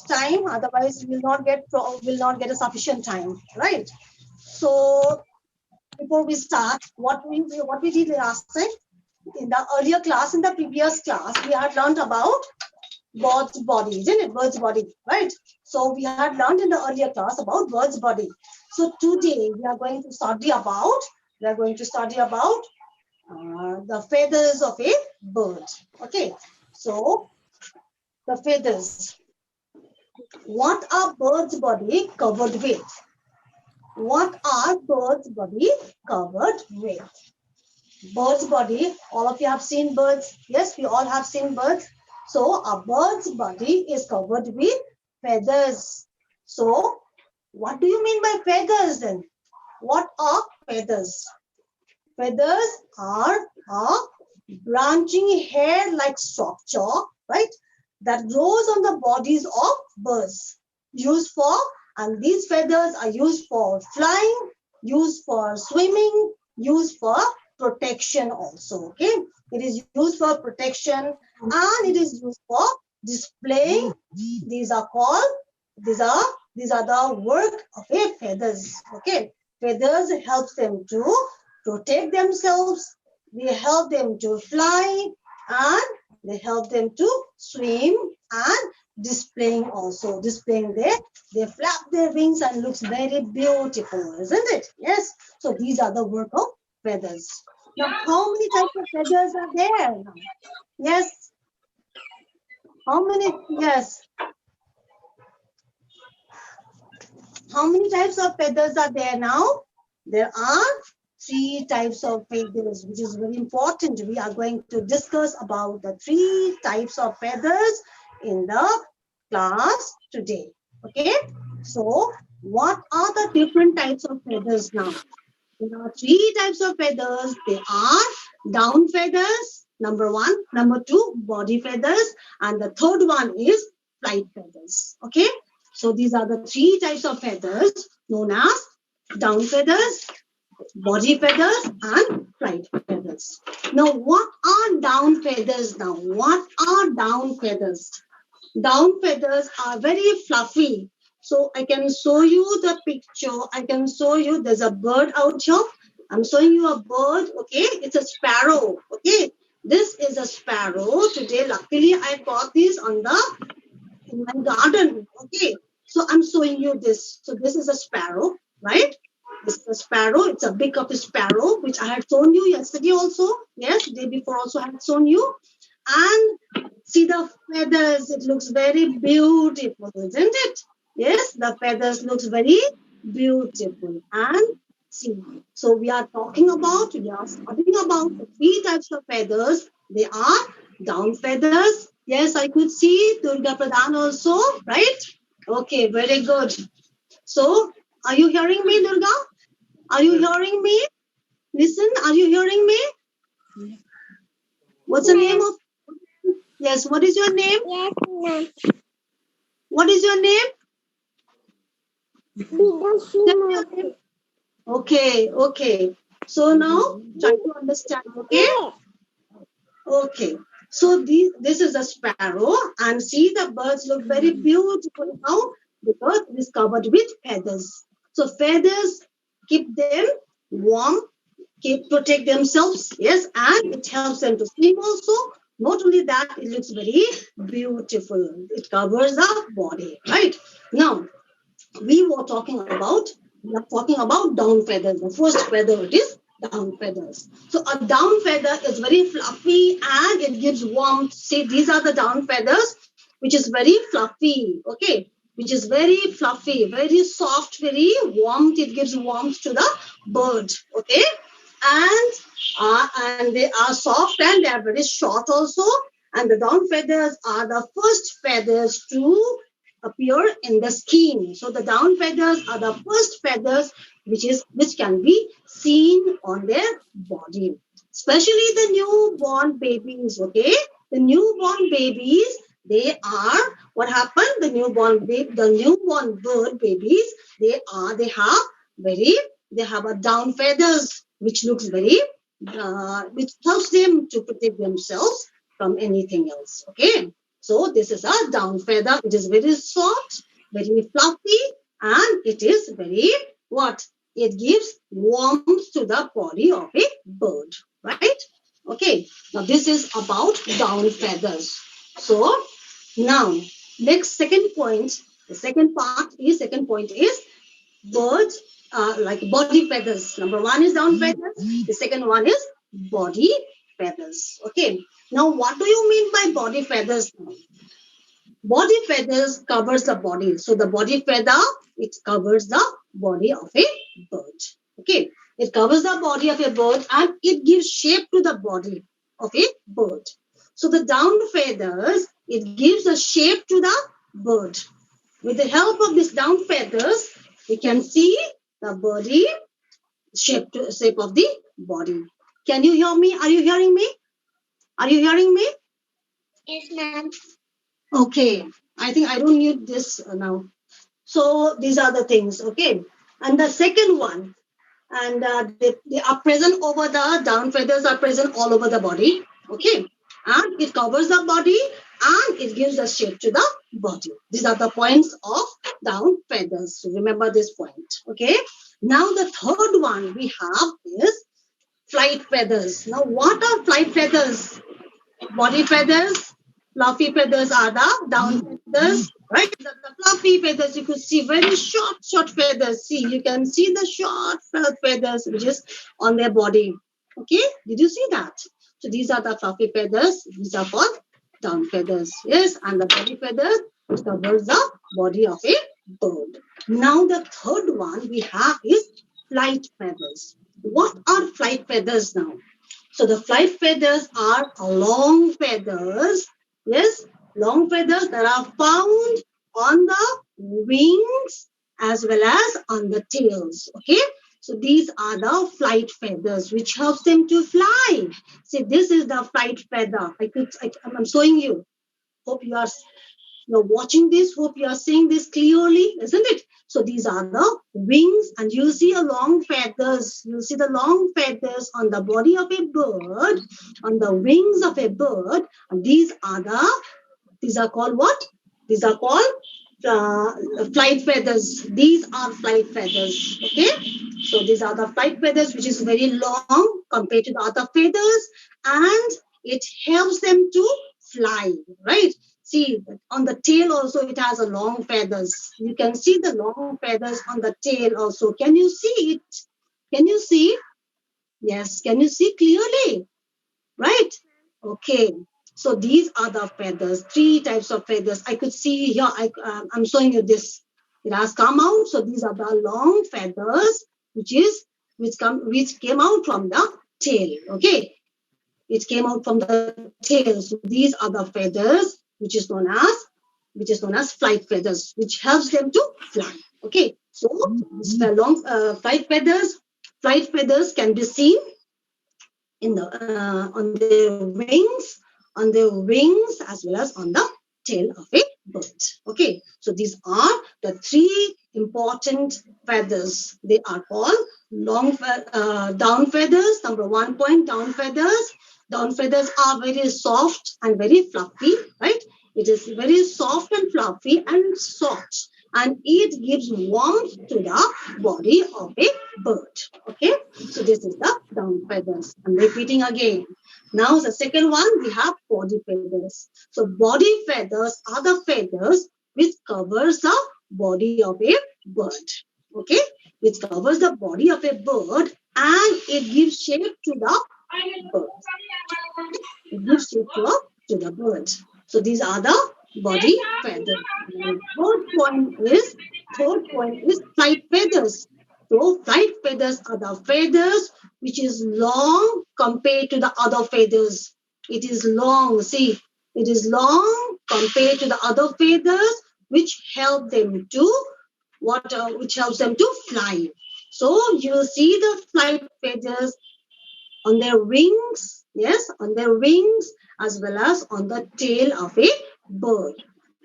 time. Otherwise, we'll not get a sufficient time, right? So before we start, what we did last time in the earlier class, in the previous class, we had learned about bird's body, isn't it? Bird's body, right? So we had learned in the earlier class about bird's body. So today we are going to study about the feathers of a bird. Okay, so the feathers. What are birds' body covered with? What are birds' body covered with? Bird's body, all of you have seen birds. Yes, we all have seen birds. So a bird's body is covered with feathers. So what do you mean by feathers then? What are feathers? Feathers are a branching hair like structure, right? That grows on the bodies of birds. Used for, and these feathers are used for flying, used for swimming, used for protection also. Okay, it is used for protection and it is used for displaying. These are called, these are the work of a feathers. Okay, feathers helps them to protect themselves, they help them to fly, and they help them to swim and displaying also. Displaying they flap their wings and looks very beautiful, isn't it? Yes. So these are the work of feathers. Now, how many types of feathers are there now? Yes. How many? Yes. How many types of feathers are there now? There are 3 types of feathers, which is very important. We are going to discuss about the 3 types of feathers in the class today. Okay, so what are the different types of feathers now? There are 3 types of feathers. They are down feathers, number 1, number 2, body feathers, and the third one is flight feathers. Okay, so these are the 3 types of feathers known as down feathers, body feathers, and flight feathers. Now, what are down feathers now? What are down feathers? Down feathers are very fluffy. So I can show you the picture. I can show you, there's a bird out here. I'm showing you a bird, okay? It's a sparrow, okay? This is a sparrow. Today, luckily, I got this in my garden, okay? So I'm showing you this. So this is a sparrow, right? This is a sparrow. It's a big of a sparrow, which I had shown you yesterday also. Yes, day before also I had shown you. And see the feathers. It looks very beautiful, isn't it? Yes, the feathers looks very beautiful. And see, so we are studying about the 3 types of feathers. They are down feathers. Yes, I could see Durga Pradhan also, right? Okay, very good. So, are you hearing me, Durga? Are you hearing me? Listen, are you hearing me? What's the name of? Yes, what is your name? Yes, ma'am. What is your name? Bidashima. Okay. So now try to understand, okay? Okay. So this is a sparrow, and see the birds look very beautiful now because it is covered with feathers. So feathers keep them warm, protect themselves, yes, and it helps them to swim also. Not only that, it looks very beautiful. It covers the body, right? Now, we are talking about down feathers. The first feather, it is down feathers. So a down feather is very fluffy and it gives warmth. See, these are the down feathers, which is very fluffy, okay, which is very fluffy, very soft, very warmth. It gives warmth to the bird, okay, and they are soft and they are very short also. And the down feathers are the first feathers to appear in the skin. So the down feathers are the first feathers which can be seen on their body. Especially the newborn babies, okay? The newborn babies, they are, what happened? The newborn bird babies, they have a down feathers, which looks very, which helps them to protect themselves from anything else, okay? So this is a down feather. It is very soft, very fluffy, and it is very what? It gives warmth to the body of a bird, right? Okay. Now this is about down feathers. So now next second point. The second point is birds like body feathers. Number one is down feathers. The second one is body feathers. Okay. Now, what do you mean by body feathers? Body feathers covers the body. So the body feather, it covers the body of a bird. Okay. It covers the body of a bird and it gives shape to the body of a bird. So the down feathers, it gives a shape to the bird. With the help of these down feathers, we can see the body shape of the body. Can you hear me? Are you hearing me? Are you hearing me? Yes, ma'am. Okay. I think I don't need this now. So these are the things. Okay. And the second one, and they are present over the down feathers are present all over the body. Okay. And it covers the body and it gives a shape to the body. These are the points of down feathers. So remember this point. Okay. Now the third one we have is flight feathers. Now what are flight feathers? Body feathers, fluffy feathers are the down feathers, right? The fluffy feathers, you could see very short feathers. See, you can see the short feathers which is on their body. Okay, did you see that? So these are the fluffy feathers. These are called down feathers. Yes, and the body feathers which covers the body of a bird. Now the third one we have is flight feathers. What are flight feathers now? So the flight feathers are long feathers. Yes, long feathers that are found on the wings as well as on the tails. Okay. So these are the flight feathers which helps them to fly. See, this is the flight feather. I'm showing you. Hope you're watching this. Hope you are seeing this clearly, isn't it? So these are the wings, and you see a long feathers. You see the long feathers on the body of a bird, on the wings of a bird. And these are called what? These are called flight feathers. These are flight feathers. Okay. So these are the flight feathers, which is very long compared to the other feathers, and it helps them to fly. Right. See, on the tail also it has a long feathers. You can see the long feathers on the tail also. Can you see it? Can you see? Yes. Can you see clearly? Right? Okay. So these are the feathers, three types of feathers. I could see here, I'm showing you this. It has come out. So these are the long feathers, which came out from the tail. Okay. It came out from the tail. So these are the feathers, which is known as flight feathers, which helps them to fly. Okay. So long flight feathers can be seen in the on their wings as well as on the tail of a bird. Okay, so these are the three important feathers. They are called down feathers. Number 1 point, down feathers. Down feathers are very soft and very fluffy, right? It is very soft and fluffy and soft, and it gives warmth to the body of a bird. Okay, so this is the down feathers. I'm repeating again. Now the second one, we have body feathers. So body feathers are the feathers which covers the body of a bird. Okay, which covers the body of a bird and it gives shape to the bird. It gives shape to the bird. So these are the body feathers. Third point is flight feathers. So flight feathers are the feathers which is long compared to the other feathers. It is long. See, it is long compared to the other feathers, which help them to which helps them to fly. So you see the flight feathers on their wings, yes, on their wings as well as on the tail of a bird.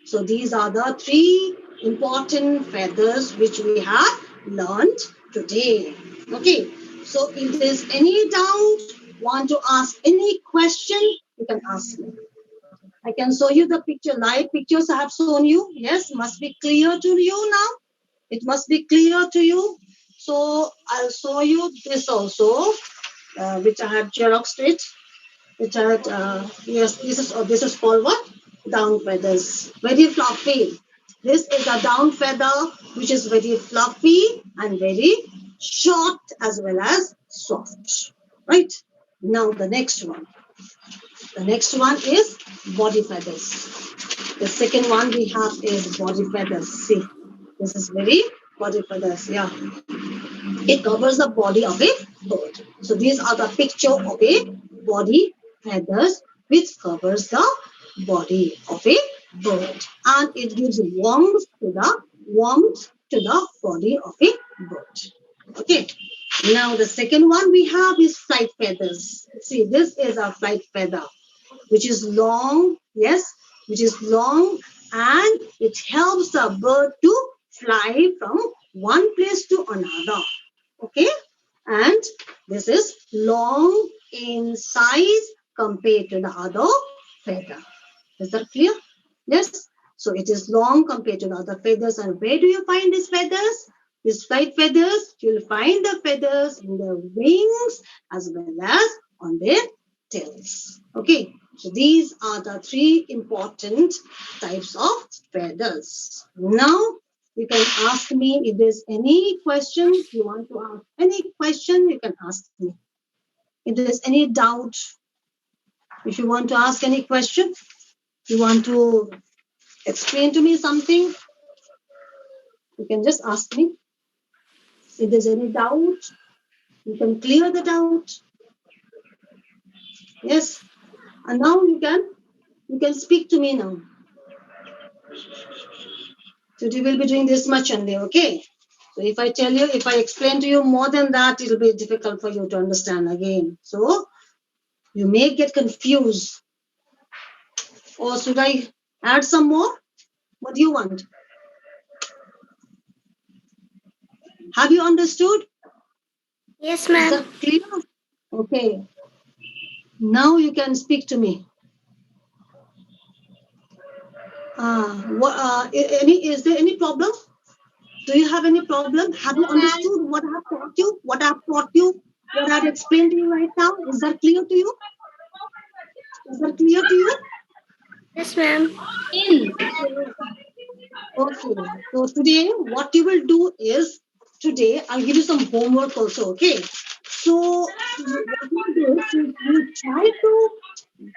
So these are the three important feathers which we have learned today. Okay, so if there's any doubt, want to ask any question, you can ask me. I can show you the picture. Live pictures I have shown you. Yes, must be clear to you now. It must be clear to you. So I'll show you this also, which I had xeroxed it. Which I had, yes, this is called what? Down feathers. Very fluffy. This is a down feather which is very fluffy and very short as well as soft. Right? Now the next one. The next one is body feathers. The second one we have is body feathers. See, this is very body feathers. Yeah, it covers the body of a bird. So these are the picture of a body feathers which covers the body of a bird, and it gives warmth to the body of a bird. Okay. Now the second one we have is flight feathers. See, this is a flight feather which is long, yes, which is long, and it helps the bird to fly from one place to another. Okay, and this is long in size compared to the other feather. Is that clear? Yes. So it is long compared to the other feathers. And where do you find these feathers? These flight feathers, you'll find the feathers in their wings as well as on their tails. Okay. So these are the three important types of feathers. Now you can ask me if there's any question you want to ask. Any question you can ask me. If there's any doubt, if you want to ask any question, you want to explain to me something, you can just ask me. If there's any doubt, you can clear the doubt. Yes. And now you can speak to me now. Today we'll be doing this much only, okay? So if I explain to you more than that, it'll be difficult for you to understand again. So you may get confused. Or should I add some more? What do you want? Have you understood? Yes, Is ma'am. that clear? Okay. Now you can speak to me. Is there any problem? Do you have any problem? Have you understood what I have taught you? What I have taught you? What I have explained to you right now? Is that clear to you? Is that clear to you? Yes, ma'am. Okay. So today, what you will do is, today I'll give you some homework also. Okay. So what you do is you try to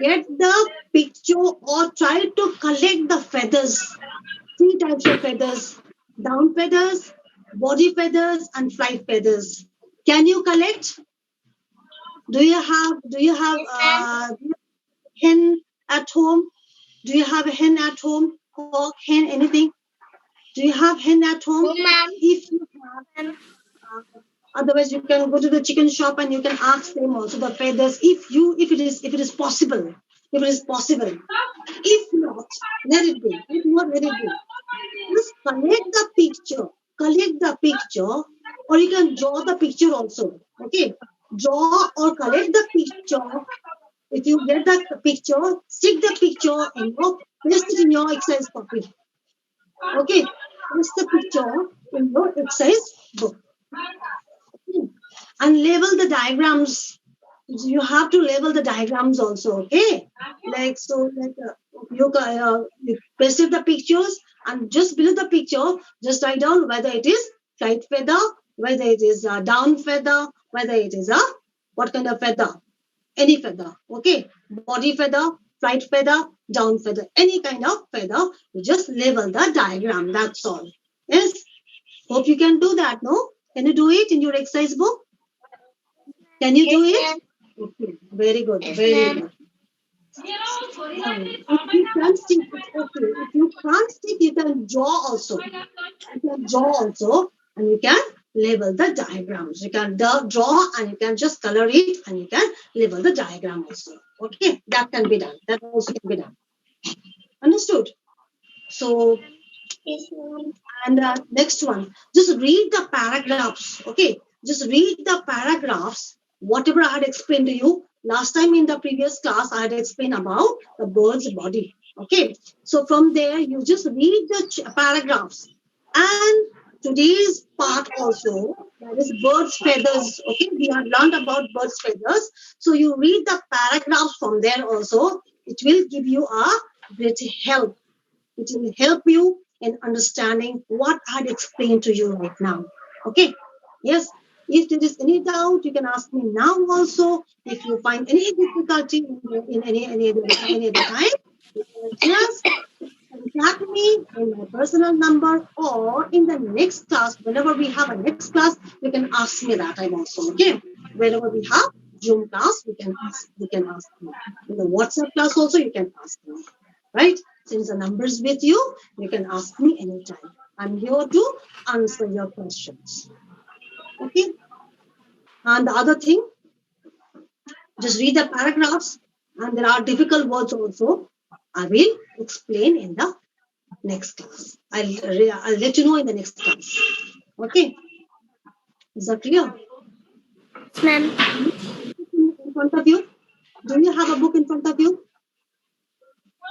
get the picture or try to collect the feathers. Three types of feathers: down feathers, body feathers, and flight feathers. Can you collect? Do you have hen at home? Do you have a hen at home? Hawk, hen, anything? Do you have hen at home? No, ma'am. If you have, otherwise you can go to the chicken shop and you can ask them also the feathers. If it is possible, if it is possible. If not, let it be. If not, let it be. Just collect the picture, or you can draw the picture also. Okay, draw or collect the picture. If you get the picture, stick the picture in your, paste it in your exercise copy. Okay, paste the picture in your exercise book. Okay. And label the diagrams. You have to label the diagrams also. Okay, you paste the pictures, and just below the picture, just write down whether it is flight feather, whether it is a down feather, whether it is a what kind of feather, any feather. Okay, body feather, flight feather, down feather, any kind of feather. You just label the diagram. That's all. Yes. Hope you can do that. No? Can you do it in your exercise book? Can you do it? Okay. Very good. Very good. If you can't stick, it's okay. If you can't stick, you can draw also. You can draw also, and you can label the diagrams. You can draw and you can just color it, and you can label the diagram also. Okay, that can be done. That also can be done. Understood? So, Yes, ma'am. and next one, just read the paragraphs. Okay, just read the paragraphs. Whatever I had explained to you last time in the previous class, I had explained about the bird's body. Okay, so from there you just read the paragraphs. And today's part also, that is birds feathers. Okay, we have learned about birds feathers. So you read the paragraphs from there also. It will give you a great help. It will help you in understanding what I had explained to you right now. Okay, yes. If there is any doubt, you can ask me now also. If you find any difficulty in any other time, you can just contact me in my personal number, or in the next class. Whenever we have a next class, you can ask me that time also. Okay, whenever we have Zoom class, we can ask me. In the WhatsApp class also, you can ask me. Right? Since the number is with you can ask me anytime. I'm here to answer your questions. Okay. And the other thing, just read the paragraphs, and there are difficult words also. I will explain in the next class. I'll let you know in the next class. Okay, is that clear? Yes, ma'am. In front of you, do you have a book in front of you?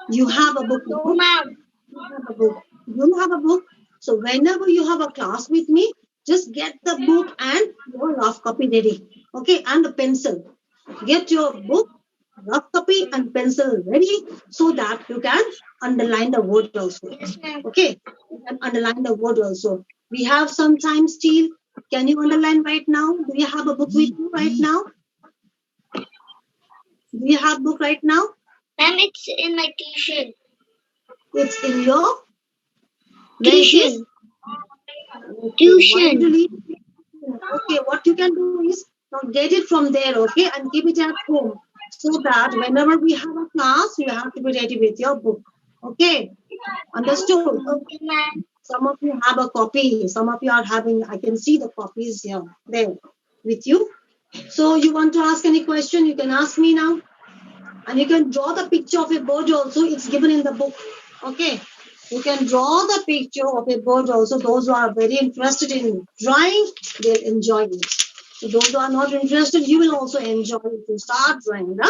You have a book, No, no? ma'am. You have a book. You have a book. So whenever you have a class with me, just get the book and your rough copy ready. Okay, and the pencil. Get your book, rough copy, and pencil ready so that you can underline the word also. Yes, ma'am. Okay, you can underline the word also. We have some time still. Can you underline right now? Do you have a book with you right now? Do you have book right now? Ma'am, it's in my tuition. It's in your, where it is? Tuition. Okay, why did you Tuition. leave? Okay, what you can do is now get it from there, okay, and keep it at home so that whenever we have a class, you have to be ready with your book. Okay, understood? Okay, ma'am. Some of you have a copy, some of you are having, I can see the copies here, there with you. So you want to ask any question, you can ask me now. And you can draw the picture of a bird also, it's given in the book. Okay, you can draw the picture of a bird also. Those who are very interested in drawing, they'll enjoy it. So those who are not interested, you will also enjoy it to start drawing the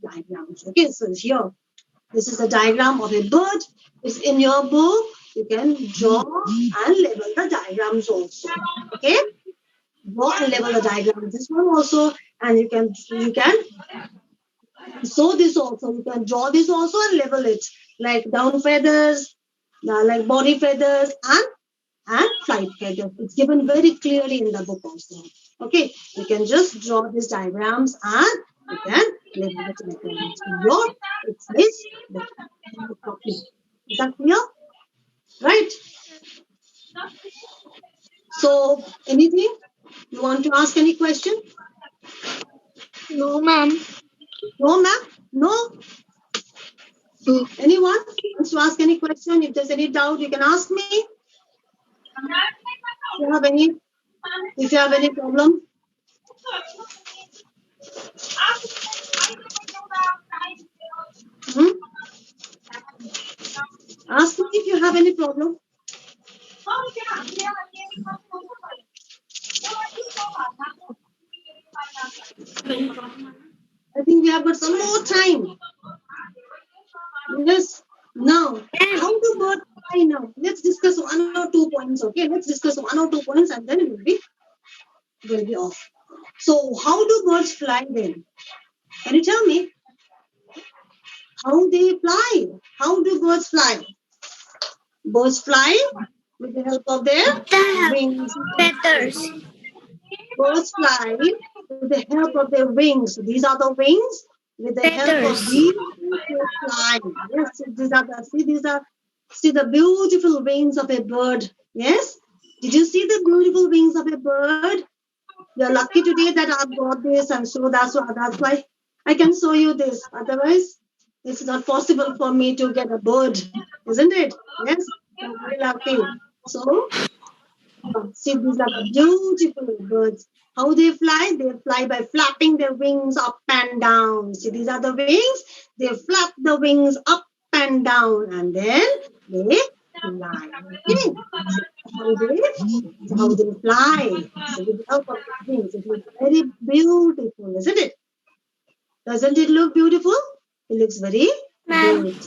diagrams. Okay, so here, this is the diagram of a bird. It's in your book. You can draw and label the diagrams also. Okay, draw and label the diagrams. This one also, and you can sew this also. You can draw this also and label it like down feathers, like body feathers, and flight feathers. It's given very clearly in the book also. Okay, you can just draw these diagrams and you can label the diagrams. Your it says the copy. Is that clear? Right. So anything you want to ask? Any question? No, ma'am. No, ma'am. No. Anyone wants to ask any question? If there's any doubt, you can ask me. If you have any, if you have any problem, hmm? Ask me if you have any problem. I think we have got some more time. Yes. Now, how do birds fly now? Let's discuss one or two points. Okay, let's discuss one or two points, and then we'll be off. So, how do birds fly then? Can you tell me how they fly? How do birds fly? Birds fly with the help of their wings. Feathers. Birds fly with the help of their wings. These are the wings. With the help of Feathers. these wings, they fly. Yes, see the beautiful wings of a bird. Yes, did you see the beautiful wings of a bird? You're lucky today that I've got this, and so that's why I can show you this. Otherwise, it's not possible for me to get a bird, isn't it? Yes, I'm very lucky. So see, these are the beautiful birds. How they fly? They fly by flapping their wings up and down. See, these are the wings. They flap the wings up and down, and then they fly. Okay. How they fly. So with the help of the wings, it looks very beautiful, isn't it? Doesn't it look beautiful? It looks very Ma'am. good.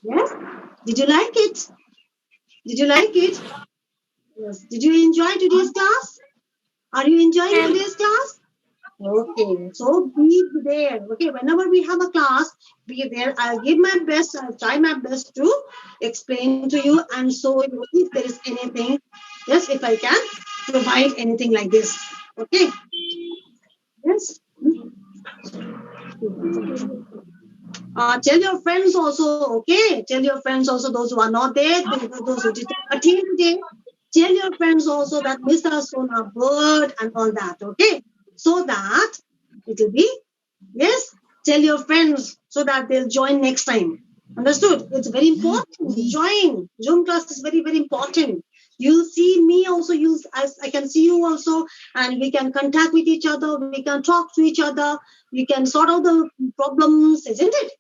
Yes. Did you like it? Did you like it? Yes. Did you enjoy today's class? Are you enjoying Ma'am. today's class? Okay, so be there. Okay, whenever we have a class, be there. I'll give my best. I'll try my best to explain to you and show you if there is anything. Yes, if I can provide anything like this. Okay. Yes. Tell your friends also. Okay, tell your friends also. Those who are not there, those who did not attend today. Tell your friends also that Miss Sona bird and all that. Okay, so that it will be. Yes, tell your friends so that they'll join next time. Understood? It's very important. Join. Zoom class is very, very important. You'll see me also. I can see you also, and we can contact with each other. We can talk to each other. We can sort out the problems, isn't it?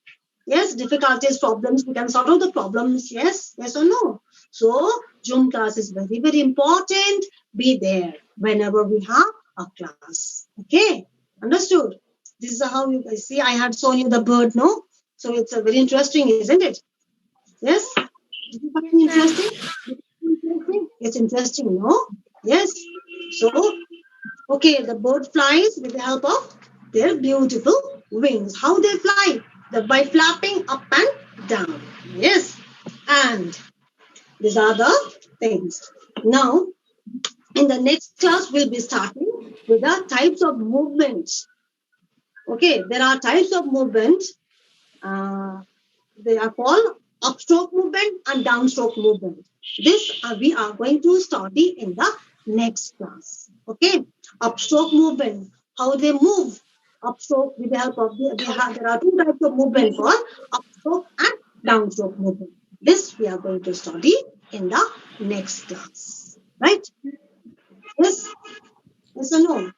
Yes, difficulties, problems. We can sort out the problems. Yes or no. So Zoom class is very, very important. Be there whenever we have a class. Okay, understood? This is how you guys see. I had shown you the bird, no? So it's a very interesting, isn't it? Yes. Did you find it interesting? It's interesting, no? Yes. So, okay, the bird flies with the help of their beautiful wings. How they fly? By flapping up and down. Yes. And these are the things. Now, in the next class, we'll be starting with the types of movements. Okay, there are types of movements. Uh, they are called upstroke movement and downstroke movement. This we are going to study in the next class. Okay, upstroke movement, how they move. Upstroke with the help of there are two types of movement called upstroke and downstroke movement. This we are going to study in the next class. Right? Yes. Yes or no?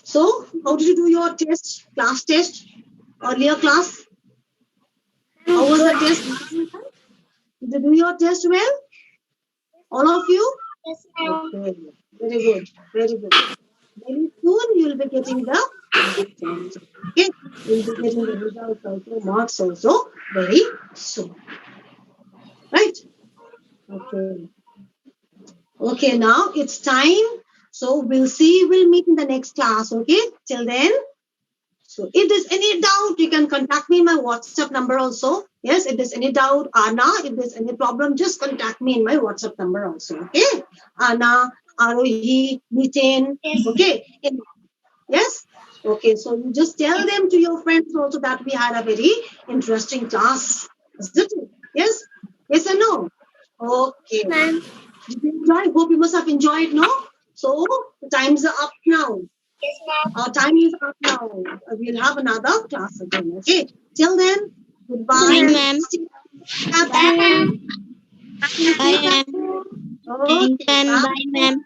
So, how did you do your test, class test, earlier class? How was the test? Did you do your test well? All of you? Yes, ma'am. Okay. Very good. Very good. Very soon you will be getting the results. Okay. You will be getting the results also, marks also very soon. Right? Okay. Okay, now it's time. So we'll meet in the next class. Okay. Till then. So if there's any doubt, you can contact me in my WhatsApp number also. Yes, if there's any doubt, Anna, if there's any problem, just contact me in my WhatsApp number also. Okay, Anna, Arohi, Nitin. Yes. Okay, yes. Okay, so you just tell them to your friends also that we had a very interesting class. Isn't it? Yes, yes or no? Okay. Ma'am. Did you enjoy? Hope you must have enjoyed, no? So the time's up now. Yes, ma'am. Our time is up now. We'll have another class again. Okay. Till then, Bye, goodbye. ma'am. Stay Bye, happy. ma'am. Stay Bye, happy. ma'am. Thanks, Okay. ma'am. Bye. Bye, ma'am.